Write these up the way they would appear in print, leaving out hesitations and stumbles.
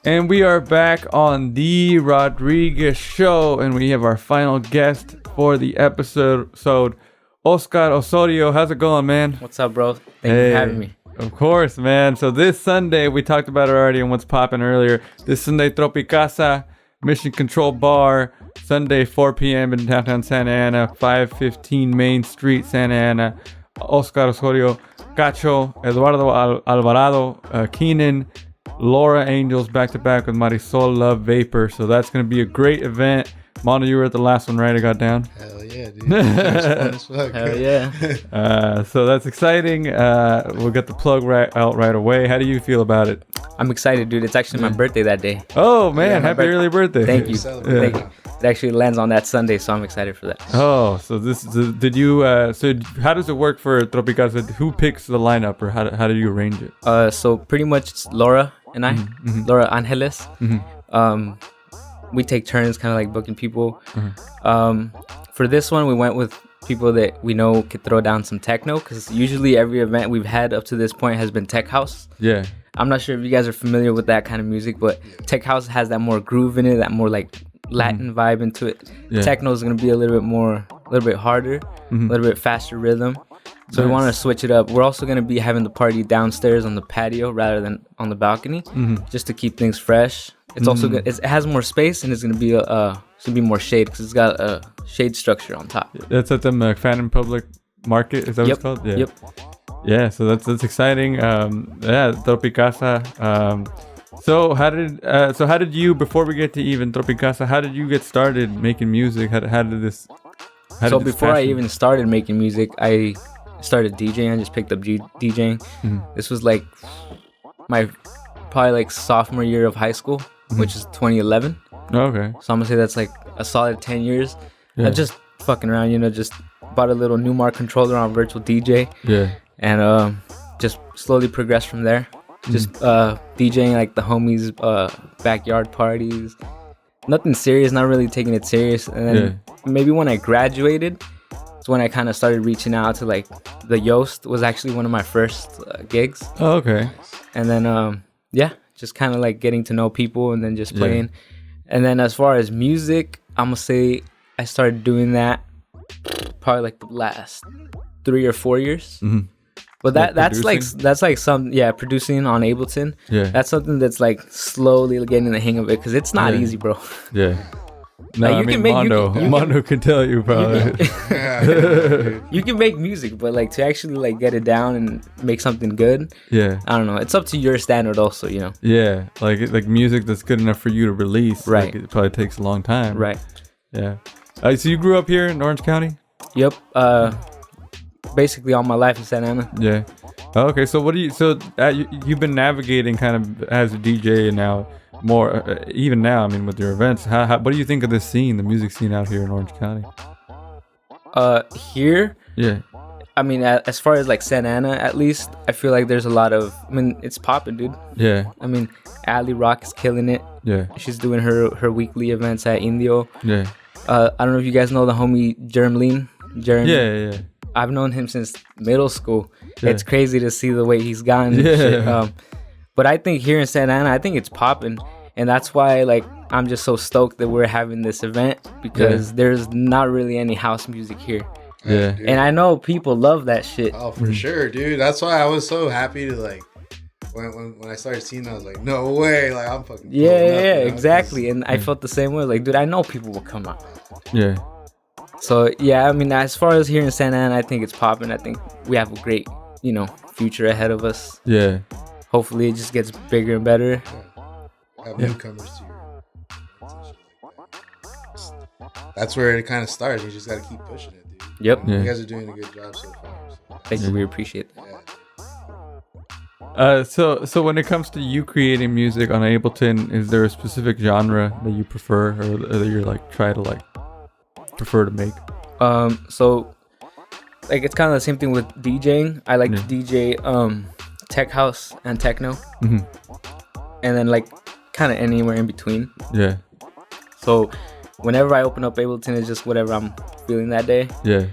And we are back on the Rodriguez Show, and we have our final guest for the episode, Oscar Osorio. How's it going, man? What's up, bro? Thank you for having me. Of course, man. So this Sunday, we talked about it already and what's popping earlier. This Sunday, Tropicaza, Mission Control Bar. Sunday, 4 p.m. in downtown Santa Ana, 515 Main Street, Santa Ana. Oscar Osorio, Cacho, Eduardo Alvarado, Keenan, Laura Angels back-to-back with Marisol Love Vapor. So that's going to be a great event. Mono, you were at the last one, right? I got down. Hell yeah, dude. That was fun as fuck. Hell yeah. So that's exciting. We'll get the plug out right away. How do you feel about it? I'm excited, dude. It's actually my birthday that day. Oh, man. Yeah, Happy early birthday. Thank you. Thank you. It actually lands on that Sunday, so I'm excited for that. Oh, so did you, so how does it work for Tropicaza? Who picks the lineup, or how do you arrange it? So pretty much it's Laura and I, Laura Angeles. We take turns kind of like booking people. For this one, we went with people that we know could throw down some techno, because usually every event we've had up to this point has been tech house. Yeah. I'm not sure if you guys are familiar with that kind of music, but tech house has that more groove in it, that more like Latin vibe into it. Yeah. Techno is going to be a little bit harder, a little bit faster rhythm. So we want to switch it up. We're also going to be having the party downstairs on the patio rather than on the balcony, just to keep things fresh. It's also good. It has more space, and it's going to be more shade, because it's got a shade structure on top. That's at the Phantom Public Market. Is that what it's called? Yeah. Yep. Yeah. So that's exciting. Yeah, Tropicaza. So how did you, before we get to even Tropicaza, how did you get started making music? How did this? Before I even started making music, I started DJing. I just picked up DJing. This was like my probably like sophomore year of high school, which is 2011. Okay. So I'm gonna say that's like a solid 10 years. Yeah. I just fucking around, just bought a little Newmark controller on virtual DJ. Yeah. And just slowly progressed from there. Just DJing like the homies' backyard parties. Nothing serious, not really taking it serious. And then maybe when I graduated, it's when I kind of started reaching out to like the Yoast was actually one of my first gigs. Oh, okay. And then just kind of like getting to know people and then just playing. And then as far as music, I'm gonna say I started doing that probably like the last 3 or 4 years. But that's like some producing on Ableton. Yeah, that's something that's like slowly getting the hang of it, because it's not easy, bro. Yeah. No, like, Mondo can tell you probably. You can make music, but like to actually like get it down and make something good. Yeah. I don't know. It's up to your standard also, Yeah, like music that's good enough for you to release. Right. Like, it probably takes a long time. Right. Yeah. So you grew up here in Orange County? Yep. Basically all my life in Santa Ana. Yeah. Okay. So you've been navigating kind of as a DJ now, more even now. I mean, with your events, what do you think of this scene, the music scene out here in Orange County? Here. Yeah. I mean, as far as like Santa Ana, at least, I feel like there's a lot of. I mean, it's popping, dude. Yeah. I mean, Ali Rock is killing it. Yeah. She's doing her weekly events at Indio. Yeah. I don't know if you guys know the homie Jeremy. Yeah. I've known him since middle school. Yeah. It's crazy to see the way he's gotten. Yeah. Shit. But I think here in Santa Ana, I think it's popping. And that's why, like, I'm just so stoked that we're having this event, because there's not really any house music here. Yeah. Dude. And I know people love that shit. Oh, for sure, dude. That's why I was so happy to, like, when I started seeing that, I was like, no way. Like, I'm fucking exactly. And I felt the same way. Like, dude, I know people will come out. Yeah. So, yeah, I mean, as far as here in Santa Ana, I think it's popping. I think we have a great, future ahead of us. Yeah. Hopefully it just gets bigger and better. Yeah. Have newcomers to your... That's where it kind of starts. You just got to keep pushing it, dude. Yep. Yeah. You guys are doing a good job so far. So. Thank you. We appreciate it. Yeah. So when it comes to you creating music on Ableton, is there a specific genre that you prefer, or that you're like prefer to make? So like it's kind of the same thing with DJing. I like to DJ tech house and techno, and then like kind of anywhere in between. Yeah. So whenever I open up Ableton, it's just whatever I'm feeling that day. Yeah.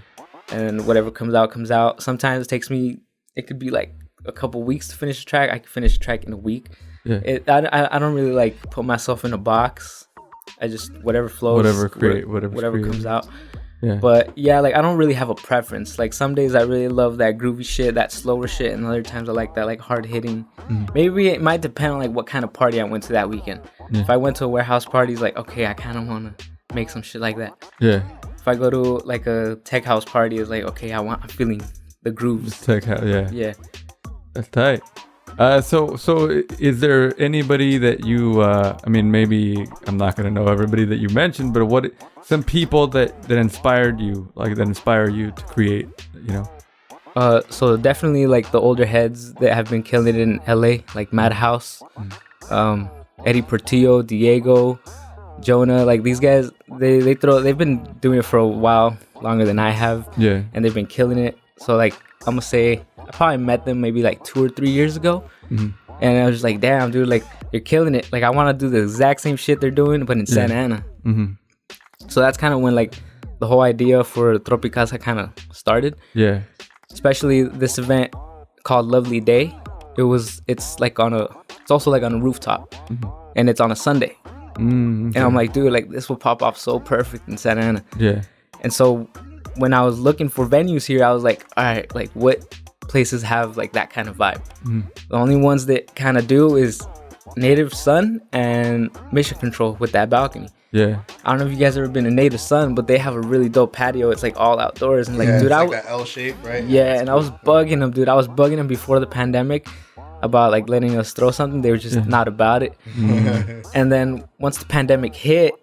And whatever comes out. Sometimes it could be like a couple weeks to finish a track. I can finish a track in a week. Yeah. I don't really like put myself in a box. I just whatever flows, whatever comes out. Yeah. But yeah, like I don't really have a preference. Like some days I really love that groovy shit, that slower shit, and other times I like that like hard hitting. Maybe it might depend on like what kind of party I went to that weekend. Yeah. If I went to a warehouse party, it's like okay, I kind of want to make some shit like that. Yeah. If I go to like a tech house party, it's like okay, I'm feeling the grooves. Tech house, yeah. Yeah. That's tight. So is there anybody that you I mean, maybe I'm not gonna know everybody that you mentioned, but what some people that inspired you, like that inspire you to create, you know? So definitely like the older heads that have been killing it in LA, like Madhouse, Eddie Portillo, Diego, Jonah, like these guys, they've been doing it for a while, longer than I have. Yeah. And they've been killing it. So like I'm gonna say I probably met them maybe like 2 or 3 years ago. And I was just like, damn, dude, like you're killing it. Like I want to do the exact same shit they're doing, but in Santa Ana. So that's kind of when like the whole idea for Tropicaza kind of started. Yeah. Especially this event called Lovely Day. It's also like on a rooftop, and it's on a Sunday. And I'm like, dude, like this will pop off so perfect in Santa Ana. Yeah. And so when I was looking for venues here, I was like, all right, like what places have like that kind of vibe? The only ones that kind of do is Native Sun and Mission Control with that balcony. Yeah. I don't know if you guys ever been to Native Sun, but they have a really dope patio. It's like all outdoors and like, dude, it's like that L shape, right? Yeah, and I was bugging them, dude. I was bugging them before the pandemic about like letting us throw something. They were just not about it. And then once the pandemic hit,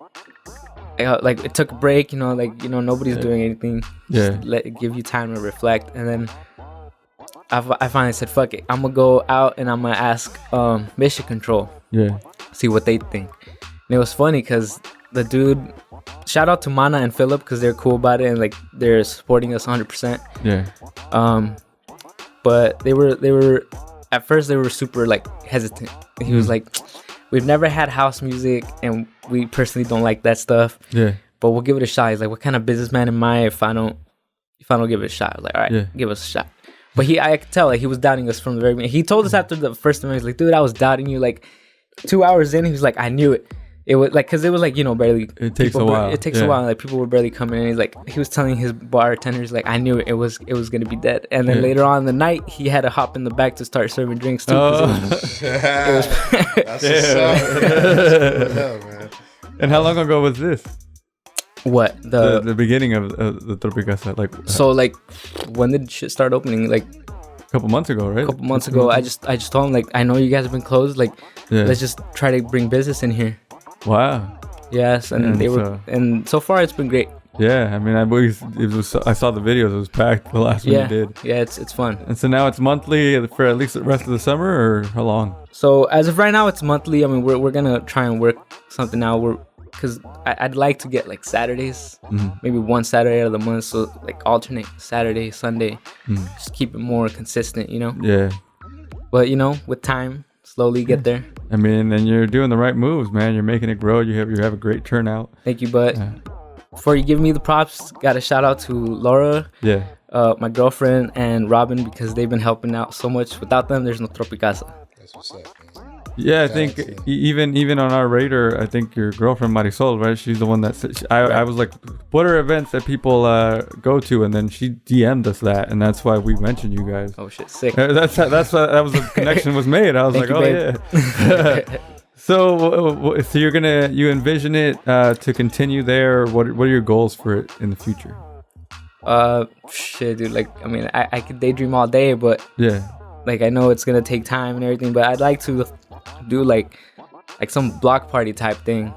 like it took a break, nobody's doing anything. Yeah. Just give you time to reflect. And then I finally said, fuck it. I'm gonna go out and I'm gonna ask Mission Control. Yeah. See what they think. And it was funny because the dude, shout out to Mana and Philip because they're cool about it and like they're supporting us 100%. Yeah. But they were at first they were super like hesitant. He was like, we've never had house music and we personally don't like that stuff. Yeah. But we'll give it a shot. He's like, what kind of businessman am I if I don't give it a shot? I was like, all right, give us a shot. But I could tell like he was doubting us from the very beginning. He told us after the first time, he's like, dude, I was doubting you. Like 2 hours in, he was like, I knew it. It was like, cause it was like, barely. It takes a while. It takes a while. Like people were barely coming in. He's like, he was telling his bartenders, like, I knew it was gonna be dead. And then later on in the night, he had to hop in the back to start serving drinks too. That's what's up, man. And how long ago was this? What the beginning of the Tropicaza? Like so, like when did shit start opening? Like a couple months ago, right? A couple months ago. I just told him like, I know you guys have been closed. Like, let's just try to bring business in here. Wow. Yes, and they were, and so far it's been great. Yeah, I mean, I saw the videos. It was packed the last one you did. Yeah, it's fun. And so now it's monthly for at least the rest of the summer, or how long? So as of right now, it's monthly. I mean, we're gonna try and work something out. Because I'd like to get like Saturdays, maybe one Saturday out of the month, so like alternate Saturday, Sunday, just keep it more consistent, Yeah. But with time, slowly get there. I mean, and you're doing the right moves, man. You're making it grow. You have a great turnout. Thank you, but before you give me the props, got a shout out to Laura, my girlfriend, and Robin because they've been helping out so much. Without them, there's no Tropicaza. That's what's up, man. Yeah, I think even on our radar, I think your girlfriend Marisol, right? She's the one that I was like, what are events that people go to? And then she DM'd us that, and that's why we mentioned you guys. Oh shit, sick. That's why that was the connection was made. I was like, oh yeah. So you envision it to continue there? What are your goals for it in the future? Shit, dude. Like, I mean, I could daydream all day, but like I know it's gonna take time and everything, but I'd like to do like some block party type thing.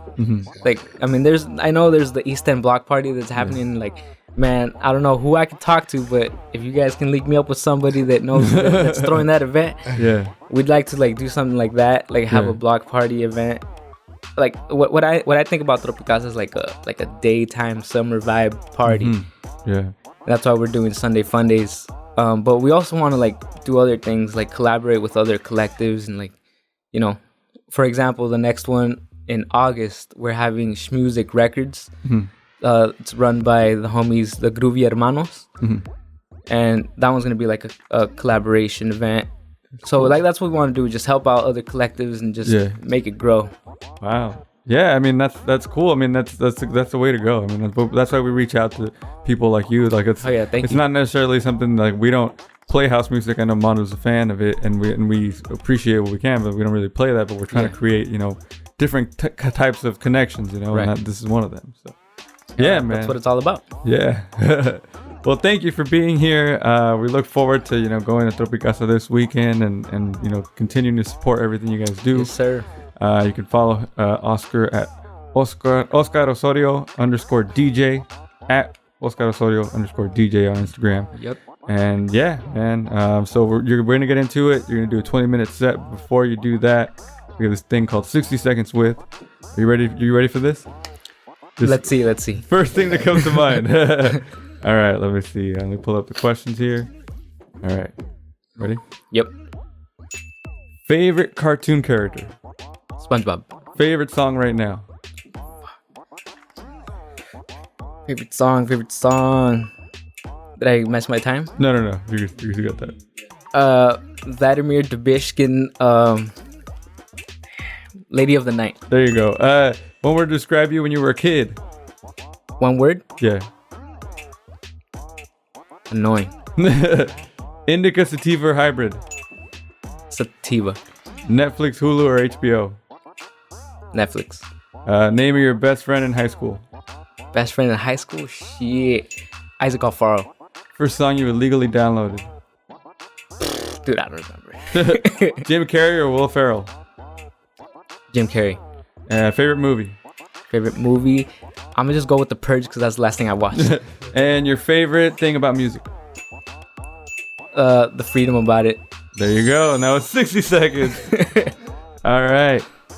Like, I mean, I know there's the East End block party that's happening. Like, man, I don't know who I could talk to, but if you guys can link me up with somebody that knows that's throwing that event, we'd like to like do something like that, like have a block party event. Like what I think about Tropicaza is like a daytime summer vibe party. That's why we're doing Sunday Fun Days. But we also want to like do other things, like collaborate with other collectives and like, for example, the next one in August, we're having Schmusic Records. It's run by the homies, the Groovy Hermanos. And that one's going to be like a collaboration event. So like that's what we want to do, just help out other collectives and just make it grow. Wow. Yeah, I mean that's cool. I mean that's the way to go. I mean that's why we reach out to people like you. Like it's thank you. Not necessarily something like we don't play house music. I know Mondo's a fan of it, and we appreciate what we can, but we don't really play that. But we're trying to create different types of connections. And this is one of them. So yeah, man, that's what it's all about. Yeah. Well, thank you for being here. We look forward to going to Tropicaza this weekend and continuing to support everything you guys do. Yes, sir. You can follow Oscar at Oscar Osorio _DJ at Oscar Osorio _DJ on Instagram. Yep. And yeah, man. So we're gonna get into it. You're gonna do a 20-minute set. Before you do that, we have this thing called 60 Seconds With. Are you ready? You ready for this? Let's see. First thing that comes to mind. All right, let me see. Let me pull up the questions here. All right, ready? Yep. Favorite cartoon character? SpongeBob. Favorite song right now? Favorite song. Did I mess my time? No. You got that. Vladimir Dubishkin, Lady of the Night. There you go. One word to describe you when you were a kid. One word? Yeah. Annoying. Indica, sativa, or hybrid? Sativa. Netflix, Hulu, or HBO? Netflix. Name of your best friend in high school? Best friend in high school? Shit. Isaac Alfaro. First song you illegally downloaded? Dude, I don't remember. Jim Carrey or Will Ferrell? Jim Carrey. Favorite movie? Favorite movie? I'm gonna just go with The Purge because that's the last thing I watched. And your favorite thing about music? The freedom about it. There you go. And that was 60 seconds. All right.